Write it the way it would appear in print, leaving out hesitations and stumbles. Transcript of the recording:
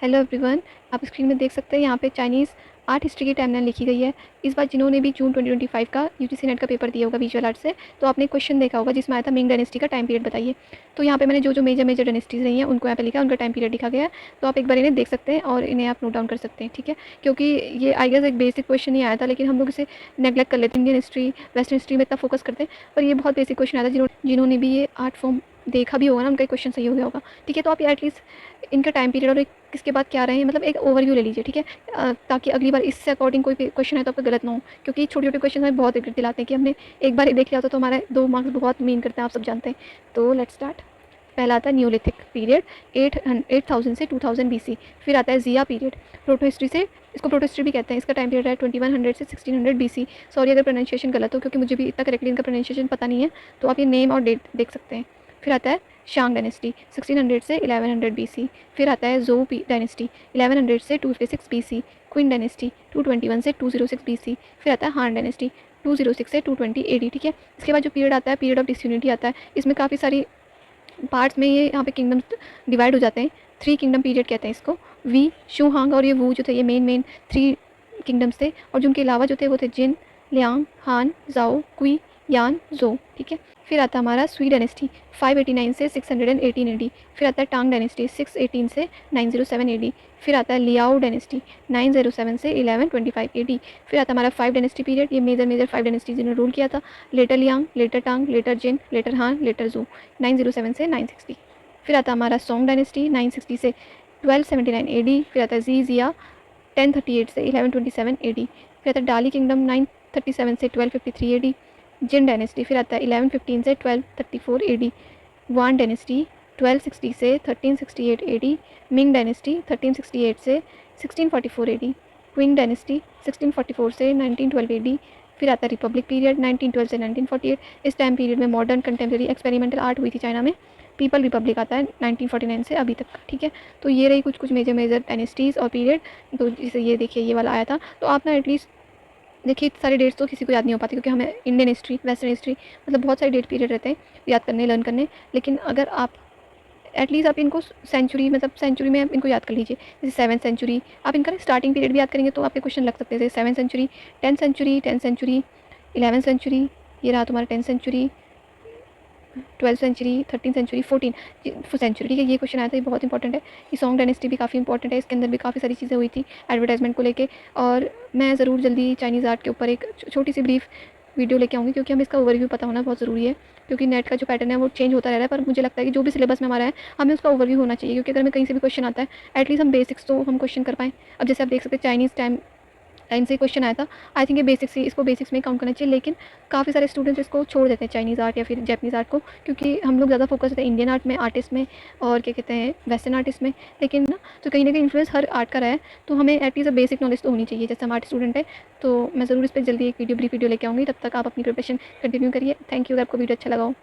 Hello everyone, आप screen में देख सकते हैं यहाँ पे चाइनीज़ आर्ट हिस्ट्री की टाइमलाइन लिखी गई है। इस बार जिन्होंने भी जून 2025 का यूजीसी नेट का पेपर दिया होगा विजुअल आर्ट से, तो आपने क्वेश्चन देखा होगा जिसमें आया था मिंग डायनेस्टी का टाइम पीरियड बताइए। तो यहाँ पे मैंने जो जो मेजर डायनेस्टीज़ रही हैं उनको यहाँ पे लिखा है, उनका टाइम पीरियड लिखा गया है। तो आप एक बार इन्हें देख सकते हैं और इन्हें आप नोट डाउन कर सकते हैं, ठीक है। क्योंकि ये आई गेस एक बेसिक क्वेश्चन ही आया था, लेकिन हम लोग इसे नेगलेक्ट कर लेते हैं। इंडियन हिस्ट्री, वेस्टर्न हिस्ट्री में इतना फोकस करते हैं, पर ये बहुत बेसिक क्वेश्चन आया था। जिन्होंने भी ये आर्ट फॉर्म देखा भी होगा ना, उनका क्वेश्चन सही हो गया होगा, ठीक है। तो आप एटलीस्ट इनका टाइम पीरियड और किसके बाद क्या रहे हैं, मतलब एक ओवरव्यू ले लीजिए, ठीक है। ताकि अगली बार इससे अकॉर्डिंग कोई क्वेश्चन है तो आपका गलत ना हो, क्योंकि छोटे छोटे क्वेश्चन हमें बहुत रिग्रेट दिलाते हैं कि हमने एक बार ही देख लिया होता तो हमारे 2 मार्क्स बहुत मीन करते हैं, आप सब जानते हैं। तो लेट्स स्टार्ट। पहला आता है न्यूलिथिक पीरियड 8000 से 2000 BC। फिर आता है जिया पीरियड, प्रोटो हिस्ट्री से, इसको प्रोटो हिस्ट्री भी कहते हैं। इसका टाइम पीरियड है 2100 से 1600 BC। सॉरी अगर प्रोनाउंसिएशन गलत हो, क्योंकि मुझे भी इतना करेक्टली इनका प्रोनाउंसिएशन पता नहीं है, तो आप ये नेम और डेट देख सकते हैं। फिर आता है शांग डायनेस्टी 1600 से 1100 BC। फिर आता है जो डायनेस्टी 1100 से 256 BC। क्वीन डायनेस्टी 221 से 206 BC। फिर आता है हान डायनेस्टी 206 से 220 AD, ठीक है। इसके बाद जो पीरियड आता है पीरियड ऑफ डिसयूनिटी आता है। इसमें काफ़ी सारी पार्ट्स में ये यहाँ पे किंगडम्स डिवाइड हो जाते हैं। 3 किंगडम पीरियड कहते हैं इसको। वी, शू, हांग और ये वू जो थे, ये मेन 3 किंगडम्स थे। और जो उनके अलावा जो थे वो थे जिन, लियांग, हान, जाओ, क्वी, यान, जो, ठीक है। फिर आता है हमारा स्वी डायनेस्टी 589 से 618 AD। फिर आता है टांग डायनेस्टी 618 से 907 AD। फिर आता है लियाओ डायनेस्टी 907 से 1125 AD। फिर आता है हमारा 5 डायनेस्टी पीरियड, ये मेजर 5 डायनेस्टीज जिन्होंने रूल किया था। लेटर लियांग, लेटर टांग, लेटर जिन, लेटर हान, लेटर जू, 907 से 960। फिर आता है हमारा सोंग डायनेस्टी 960 से 1279 AD। फिर आता है जिया 1038 से 1127 AD। फिर आता है डाली किंगडम 937 से 1253 AD। जिन डायनेस्टी फिर आता है 1115 से 1234 AD। वान डायनेस्टी 1260 से 1368 AD। मिंग डायनेस्टी 1368 से 1644 AD। क्विंग डायनेस्टी 1644 से 1912 AD। फिर आता है रिपब्लिक पीरियड 1912 से 1948। इस टाइम पीरियड में मॉडर्न कंटेम्प्रेरी एक्सपेरिमेंटल आर्ट हुई थी चाइना में। पीपल रिपब्लिक आता है 1949 से अभी तक, ठीक है। तो ये रही कुछ मेजर डायनेस्टीज़ और पीरियड। तो जैसे ये देखिए ये वाला आया था, तो आप ना एटलीस्ट देखिए सारे डेट्स तो किसी को याद नहीं हो पाती, क्योंकि हमें इंडियन हिस्ट्री, वेस्टर्न हिस्ट्री, मतलब बहुत सारे डेट पीरियड रहते हैं याद करने, लर्न करने। लेकिन अगर आप एटलीस्ट आप इनको सेंचुरी, मतलब सेंचुरी में इनको याद कर लीजिए। जैसे 7th सेंचुरी, आप इनका स्टार्टिंग पीरियड भी याद करेंगे तो आपके क्वेश्चन लग सकते हैं। जैसे 7th century, 10th century, 11th century, ये रहा तुम्हारा 10th century, 12th century, 13th century, 14th century, ठीक है। ये क्वेश्चन आया था, ये बहुत इंपॉर्टेंट है। ये सॉन्ग डायनेस्टी भी काफ़ी इंपॉर्टेंट है, इसके अंदर भी काफ़ी सारी चीज़ें हुई थी एडवर्टाइजमेंट को लेके। और मैं ज़रूर जल्दी चाइनीज़ आर्ट के ऊपर एक छोटी सी ब्रीफ वीडियो लेके आऊँगी, क्योंकि हमें इसका ओवरव्यू पता होना बहुत ज़रूरी है। क्योंकि नेट का जो पैटर्न है वो चेंज होता रह रहा है, पर मुझे लगता है कि जो भी सिलेबस में हमारा है हमें उसका ओवरव्यू होना चाहिए, क्योंकि अगर हमें कहीं से भी क्वेश्चन आता है एटलीस्ट हम बेसिक्स तो हम क्वेश्चन कर पाएँ। अब जैसे आप देख सकते हैं चाइनीज़ टाइम लाइन से क्वेश्चन आया था। आई थिंक ये बेसिक्स ही, इसको बेसिक्स में काउंट करना चाहिए। लेकिन काफ़ी सारे स्टूडेंट्स इसको छोड़ देते हैं चाइनीज़ आर्ट या फिर जैपनीज़ आर्ट को, क्योंकि हम लोग ज़्यादा फोकस होते हैं इंडियन आर्ट में, आर्टिस्ट में, और क्या कहते हैं वेस्टर्न आर्टिस्ट में। लेकिन ना तो कहीं ना कहीं इन्फ्लुएंस हर आर्ट का रहा है, तो हमें एटलीस्ट बेसिक नॉलेज तो होनी चाहिए। जैसे हम आर्ट स्टूडेंट है, तो मैं ज़रूर इस पर जल्दी एक ब्रीफ वीडियो लेके आऊँगी। तब तक आप अपनी प्रिपरेशन कंटिन्यू करिए। थैंक यू, अगर आपको वीडियो अच्छा लगा हो।